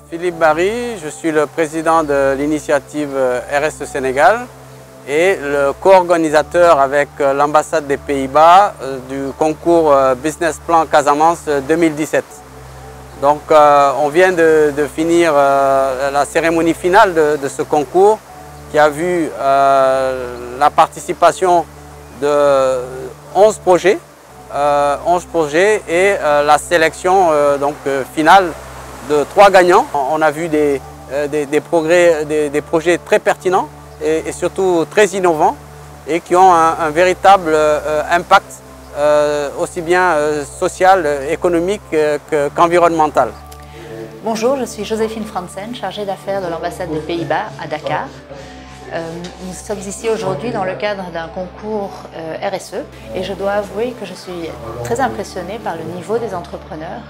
Philippe Barry, je suis le président de l'initiative RSE Sénégal et le co-organisateur avec l'ambassade des Pays-Bas du concours Business Plan Casamance 2017. Donc on vient de finir la cérémonie finale de ce concours qui a vu la participation de 11 projets, et la sélection finale de 3 gagnants. On a vu des projets très pertinents et surtout très innovants et qui ont un véritable impact aussi bien social, économique qu'environnemental. Bonjour, je suis Joséphine Franzen, chargée d'affaires de l'ambassade des Pays-Bas à Dakar. Nous sommes ici aujourd'hui dans le cadre d'un concours RSE et je dois avouer que je suis très impressionnée par le niveau des entrepreneurs,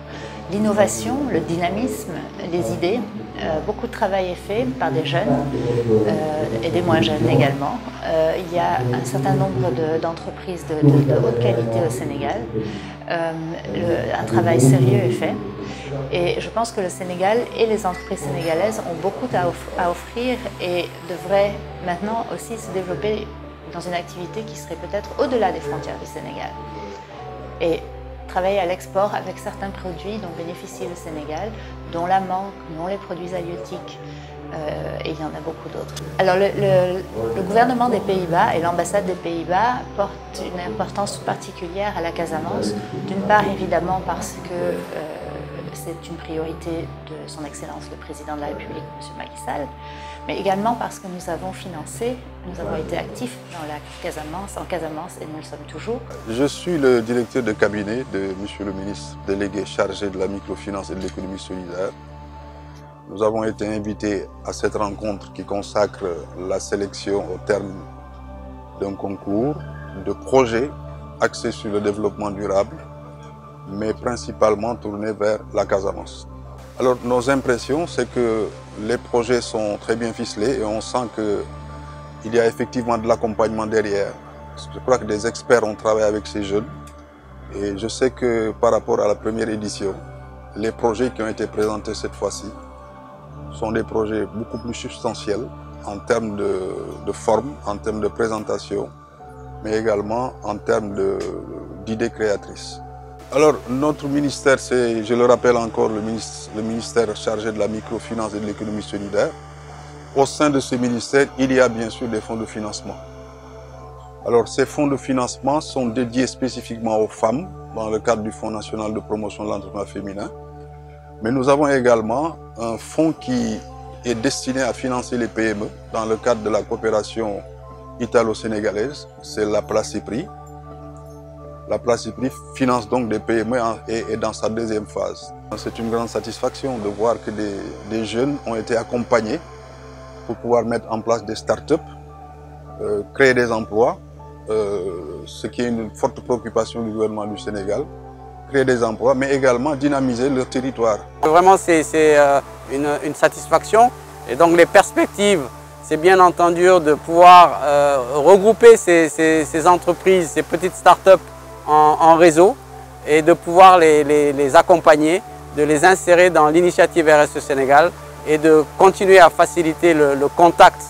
l'innovation, le dynamisme, les idées. Beaucoup de travail est fait par des jeunes et des moins jeunes également. Il y a un certain nombre d'entreprises de haute qualité au Sénégal. Un travail sérieux est fait. Et je pense que le Sénégal et les entreprises sénégalaises ont beaucoup à offrir et devraient maintenant aussi se développer dans une activité qui serait peut-être au-delà des frontières du Sénégal. Et travailler à l'export avec certains produits dont bénéficie le Sénégal, dont la mangue, dont les produits halieutiques, et il y en a beaucoup d'autres. Alors le gouvernement des Pays-Bas et l'ambassade des Pays-Bas portent une importance particulière à la Casamance, d'une part évidemment parce que c'est une priorité de son Excellence le Président de la République, M. Macky Sall, mais également parce que nous avons financé, nous avons été actifs dans la Casamance, en Casamance, et nous le sommes toujours. Je suis le directeur de cabinet de M. le ministre délégué chargé de la microfinance et de l'économie solidaire. Nous avons été invités à cette rencontre qui consacre la sélection au terme d'un concours de projets axés sur le développement durable, mais principalement tournés vers la Casamance. Alors nos impressions, c'est que les projets sont très bien ficelés et on sent qu'il y a effectivement de l'accompagnement derrière. Je crois que des experts ont travaillé avec ces jeunes et je sais que par rapport à la première édition, les projets qui ont été présentés cette fois-ci sont des projets beaucoup plus substantiels en termes de forme, en termes de présentation, mais également en termes d'idées créatrices. Alors notre ministère, c'est, je le rappelle encore, le ministère chargé de la microfinance et de l'économie solidaire. Au sein de ce ministère, il y a bien sûr des fonds de financement. Alors ces fonds de financement sont dédiés spécifiquement aux femmes dans le cadre du Fonds national de promotion de l'entrepreneuriat féminin. Mais nous avons également un fonds qui est destiné à financer les PME dans le cadre de la coopération italo-sénégalaise, c'est la Placipri. La Placipri finance donc des PME et est dans sa deuxième phase. C'est une grande satisfaction de voir que des jeunes ont été accompagnés pour pouvoir mettre en place des start-up, créer des emplois, ce qui est une forte préoccupation du gouvernement du Sénégal, créer des emplois, mais également dynamiser leur territoire. Vraiment, c'est une satisfaction et donc les perspectives, c'est bien entendu de pouvoir regrouper ces entreprises, ces petites start-up en réseau et de pouvoir les accompagner, de les insérer dans l'initiative RSE Sénégal et de continuer à faciliter le contact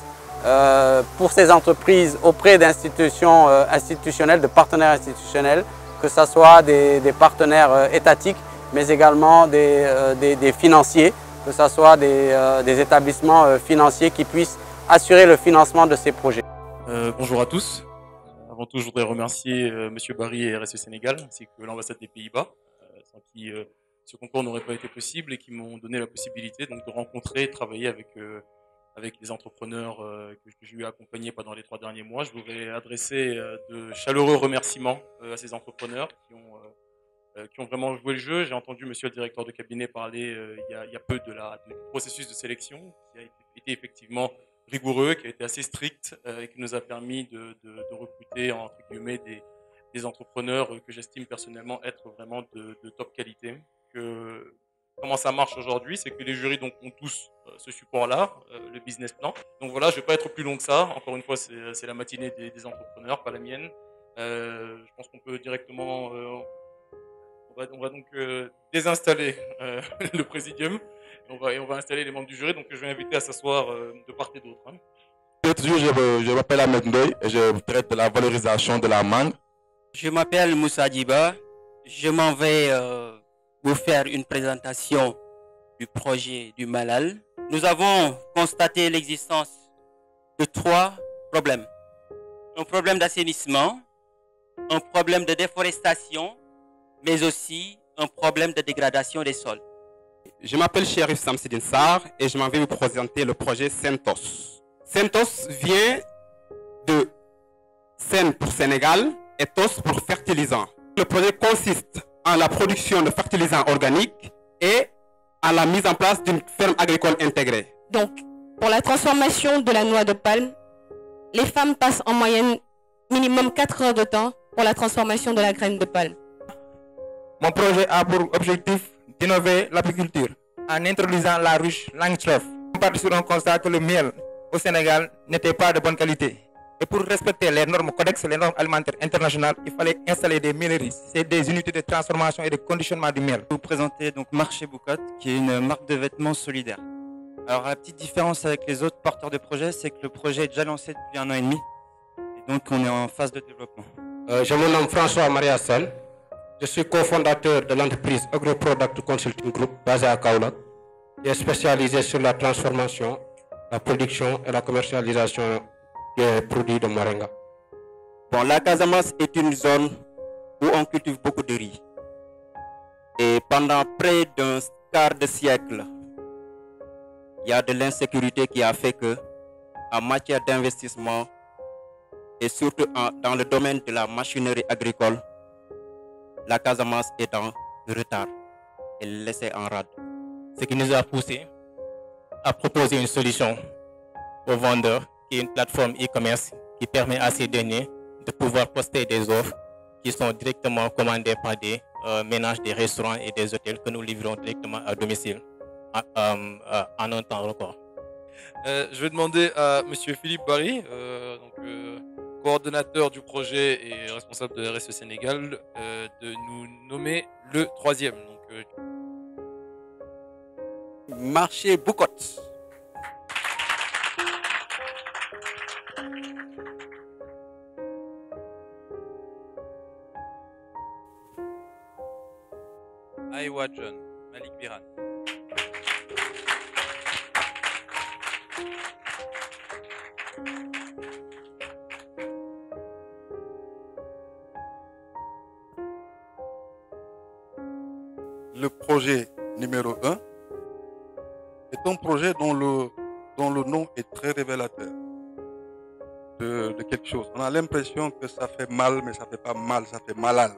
pour ces entreprises auprès d'institutions institutionnelles, de partenaires institutionnels, que ce soit des partenaires étatiques, mais également des financiers, que ce soit des établissements financiers qui puissent assurer le financement de ces projets. Bonjour à tous. Avant tout, je voudrais remercier M. Barry et RSE Sénégal, ainsi que l'ambassade des Pays-Bas, sans qui ce concours n'aurait pas été possible et qui m'ont donné la possibilité donc, de rencontrer et travailler avec les entrepreneurs que j'ai eu à accompagner pendant les 3 derniers mois. Je voudrais adresser de chaleureux remerciements à ces entrepreneurs qui ont vraiment joué le jeu. J'ai entendu monsieur le directeur de cabinet parler il y a peu du processus de sélection qui a été effectivement rigoureux, qui a été assez strict et qui nous a permis de recruter entre guillemets des entrepreneurs que j'estime personnellement être vraiment de top qualité. Comment ça marche aujourd'hui, c'est que les jurys donc, ont tous ce support-là, le business plan. Donc voilà, je ne vais pas être plus long que ça. Encore une fois, c'est la matinée des entrepreneurs, pas la mienne. Je pense qu'on peut directement... on va donc désinstaller le présidium Et on va installer les membres du jury, donc je vais inviter à s'asseoir de part et d'autre. Hein. Je m'appelle Ahmed Ndoye et je traite de la valorisation de la mangue. Je m'appelle Moussa Diba. Je m'en vais vous faire une présentation du projet du Malal. Nous avons constaté l'existence de 3 problèmes. Un problème d'assainissement, un problème de déforestation, mais aussi un problème de dégradation des sols. Je m'appelle Chérif Samsidine Sarr et je m'en vais vous présenter le projet Sentos. Sentos vient de Sen pour Sénégal et Tos pour fertilisant. Le projet consiste en la production de fertilisants organiques et à la mise en place d'une ferme agricole intégrée. Donc, pour la transformation de la noix de palme, les femmes passent en moyenne minimum 4 heures de temps pour la transformation de la graine de palme. Mon projet a pour objectif d'innover l'apiculture en introduisant la ruche Langstroth. On part sur un constat que le miel au Sénégal n'était pas de bonne qualité. Et pour respecter les normes codex, les normes alimentaires internationales, il fallait installer des mieleries. C'est des unités de transformation et de conditionnement du miel. Je vais vous présenter donc Marché Boucotte, qui est une marque de vêtements solidaire. Alors la petite différence avec les autres porteurs de projets, c'est que le projet est déjà lancé depuis 1 an et demi. Et donc on est en phase de développement. Je me nomme François-Marie Assel. Je suis cofondateur de l'entreprise AgroProduct Consulting Group basée à Kaolack et est spécialisée sur la transformation, la production et la commercialisation des produits de moringa. Bon, la Casamance est une zone où on cultive beaucoup de riz. Et pendant près d'un quart de siècle, il y a de l'insécurité qui a fait que, en matière d'investissement et surtout dans le domaine de la machinerie agricole, la Casamance est en retard et laissée en rade. Ce qui nous a poussé à proposer une solution aux vendeurs, qui est une plateforme e-commerce qui permet à ces derniers de pouvoir poster des offres qui sont directement commandées par des ménages, des restaurants et des hôtels que nous livrons directement à domicile en un temps record. Je vais demander à Monsieur Philippe Barry, coordonnateur du projet et responsable de RSE Sénégal, de nous nommer le 3e. Marché Boucotte. Aïwa John, Malik Biran. Le projet numéro 1 est un projet dont le nom est très révélateur de quelque chose. On a l'impression que ça fait mal, mais ça fait pas mal, ça fait malal.